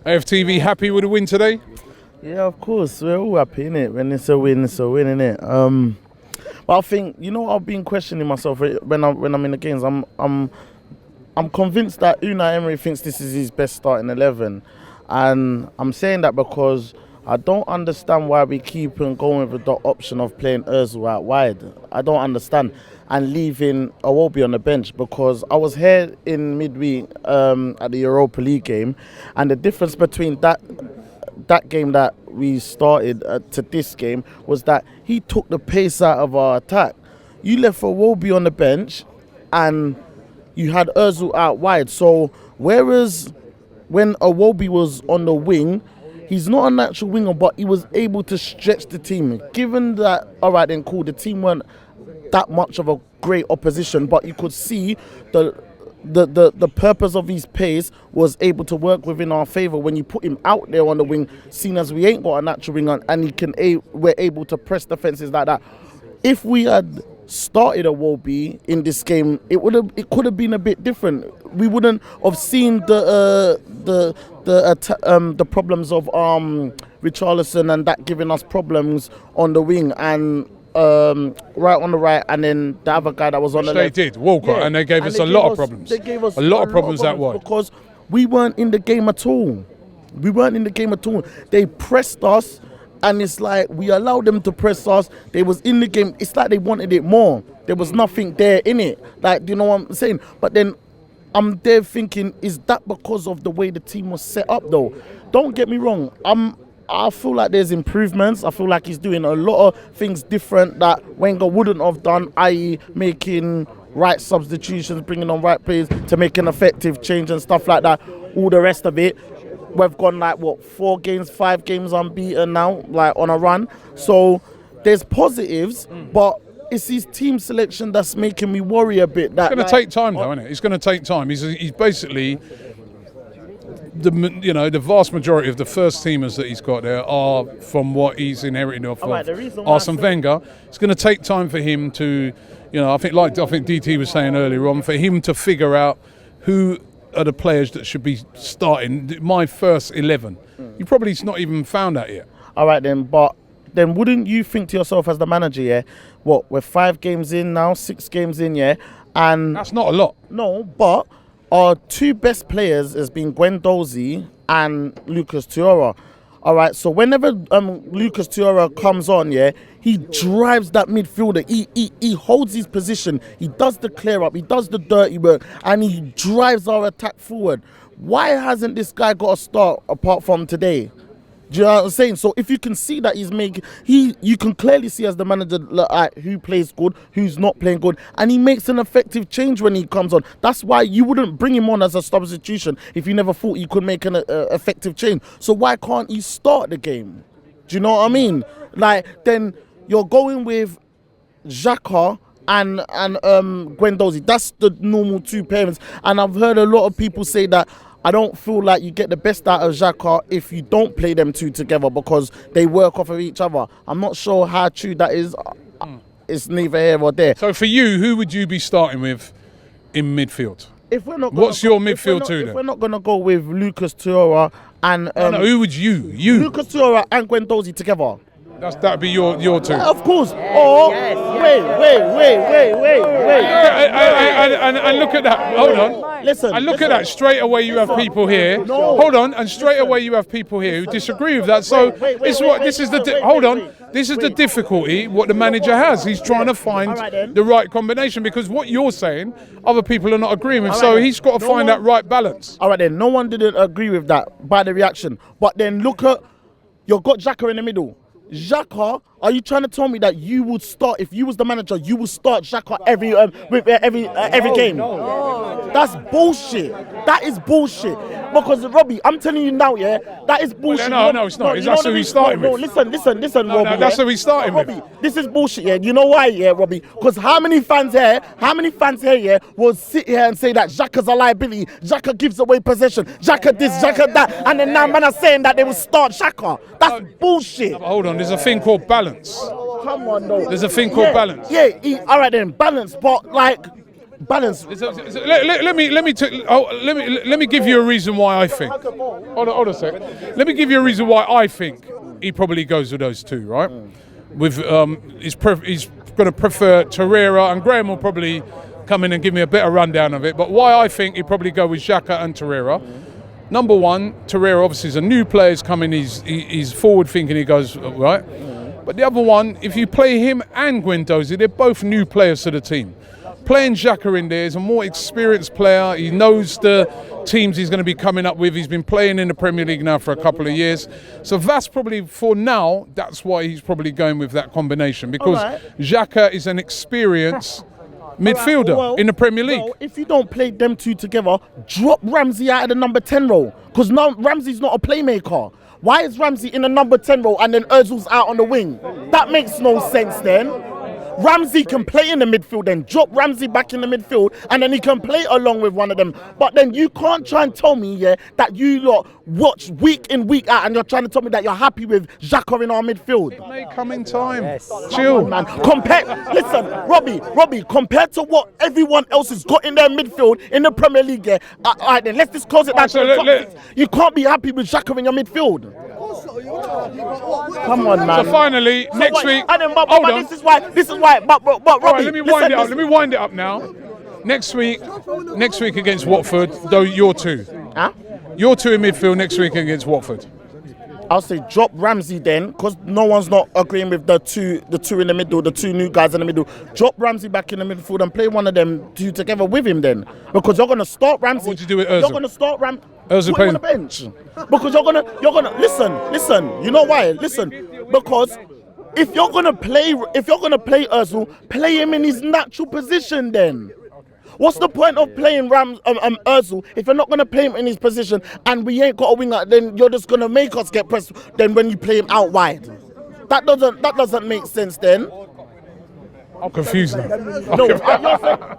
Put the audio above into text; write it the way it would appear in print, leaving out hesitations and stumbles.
AFTV happy with the win today? Yeah, of course. We're all happy, innit? When it's a win, innit? But I think, I've been questioning myself when I'm in the games. I'm convinced that Unai Emery thinks this is his best starting 11. And I'm saying that because I don't understand why we keep on going with the option of playing Ozil out wide. I don't understand. And leaving Iwobi on the bench, because I was here in midweek at the Europa League game, and the difference between that game that we started to this game was that he took the pace out of our attack. You left Iwobi on the bench and you had Ozil out wide. So whereas when Iwobi was on the wing, he's not a natural winger, but he was able to stretch the team. Given that, all right then, cool, the team weren't that much of a great opposition, but you could see the purpose of his pace was able to work within our favour when you put him out there on the wing, seeing as we ain't got a natural winger, and we're able to press defences like that. If we had started Iwobi in this game, it could have been a bit different. We wouldn't have seen the problems of Richarlison and that giving us problems on the wing and right on the right, and then the other guy that was on the left. They did, Walcott, and they gave us a lot of problems. They gave us a lot of problems that way. Because we weren't in the game at all. They pressed us, and it's like we allowed them to press us. They was in the game. It's like they wanted it more. There was nothing there in it. Like, you know what I'm saying? But then I'm there thinking, is that because of the way the team was set up, though? Don't get me wrong. I feel like there's improvements. I feel like he's doing a lot of things different that Wenger wouldn't have done, i.e. making right substitutions, bringing on right players to make an effective change and stuff like that. All the rest of it, we've gone 5 games unbeaten now, like on a run. So there's positives, but it's his team selection that's making me worry a bit. That it's going to take time, though, isn't it? It's going to take time. He's basically... The vast majority of the first teamers that he's got there are from what he's inherited off of Arsene Wenger. It's going to take time for him to, I think DT was saying earlier on, for him to figure out who are the players that should be starting. My first 11. You probably not even found that yet. All right then, but then wouldn't you think to yourself as the manager, yeah, we're 5 games in now, 6 games in, yeah, and that's not a lot. No, but our 2 best players has been Guendouzi and Lucas Torreira. All right, so whenever Lucas Torreira comes on, yeah, he drives that midfielder. He holds his position. He does the clear up. He does the dirty work, and he drives our attack forward. Why hasn't this guy got a start apart from today? Do you know what I'm saying? So if you can see that you can clearly see as the manager who plays good, who's not playing good, and he makes an effective change when he comes on. That's why you wouldn't bring him on as a substitution if you never thought you could make an effective change. So why can't he start the game? Do you know what I mean? Like, then you're going with Xhaka and Guendouzi. That's the normal 2 pairings. And I've heard a lot of people say that I don't feel like you get the best out of Xhaka if you don't play them 2 together, because they work off of each other. I'm not sure how true that is. It's neither here or there. So for you, who would you be starting with in midfield? If we're not What's your midfield 2 then? If we're not going to go with Lucas Torreira and... who would you? Lucas Torreira and Guendouzi together. That'd be your 2. Yeah, of course. Wait. And look at that. Hold on. Listen. And look at that. Straight away you have people here. Hold on. And straight away you have people here who disagree with that. So this is the difficulty what the manager has. He's trying to find the right combination, because what you're saying, other people are not agreeing with. So he's got to find that right balance. All right then. No one didn't agree with that by the reaction. But then look at, you've got Xhaka in the middle. Xhaka, are you trying to tell me that you would start, if you was the manager, you would start Xhaka every game? No. That's bullshit. That is bullshit. Because Robbie, I'm telling you now, yeah, that is bullshit. No, it's not. That's who he's starting with. Listen, Robbie. No, that's who he's starting with. Robbie, this is bullshit, yeah. You know why, yeah, Robbie? Because how many fans here, yeah, will sit here and say that Xhaka's a liability, Xhaka gives away possession, Xhaka this, Xhaka that, and then now man are saying that they will start Xhaka. That's bullshit. Hold on, there's a thing called balance. Come on, though. There's a thing called balance. Yeah, all right then, balance, but like, balance. Let me give you a reason why I think. Hold a sec. Let me give you a reason why I think he probably goes with those two, right? With he's going to prefer Torreira, and Graham will probably come in and give me a better rundown of it. But why I think he'd probably go with Xhaka and Torreira. Number one, Torreira obviously is a new player, he's coming, he's forward thinking, he goes, right? But the other one, if you play him and Guendouzi, they're both new players to the team. Playing Xhaka in there is a more experienced player. He knows the teams he's going to be coming up with. He's been playing in the Premier League now for a couple of years. So that's probably, for now, that's why he's probably going with that combination. Because Xhaka is an experienced midfielder in the Premier League. Well, if you don't play them two together, drop Ramsey out of the number 10 role. Because now Ramsey's not a playmaker. Why is Ramsey in the number 10 role and then Ozil's out on the wing? That makes no sense then. Ramsey can play in the midfield, then drop Ramsey back in the midfield, and then he can play along with one of them. But then you can't try and tell me, that you lot watch week in, week out, and you're trying to tell me that you're happy with Xhaka in our midfield. It may come in time. Yes. Chill. Man. Listen, Robbie, compared to what everyone else has got in their midfield in the Premier League, all right, then let's just close it down to the top six. You can't be happy with Xhaka in your midfield. Come on, man. So finally, next week. Hold on. This is why. But Robbie, right, let me wind it up. Let me wind it up now. Next week against Watford, though you're two. Huh? You're two in midfield next week against Watford. I'll say drop Ramsey then, because no one's not agreeing with the two in the middle, the two new guys in the middle. Drop Ramsey back in the midfield and play one of them two together with him then, because you're gonna start Ramsey. What do you do with Ozil? You're gonna start Ozil put him on the bench, because you're gonna listen. You know why? Listen, because if you're gonna play Ozil, play him in his natural position then. What's the point of playing Ozil if you're not going to play him in his position and we ain't got a winger? Then you're just going to make us get pressed. Then when you play him out wide, that doesn't make sense. Then I'm confused now. no,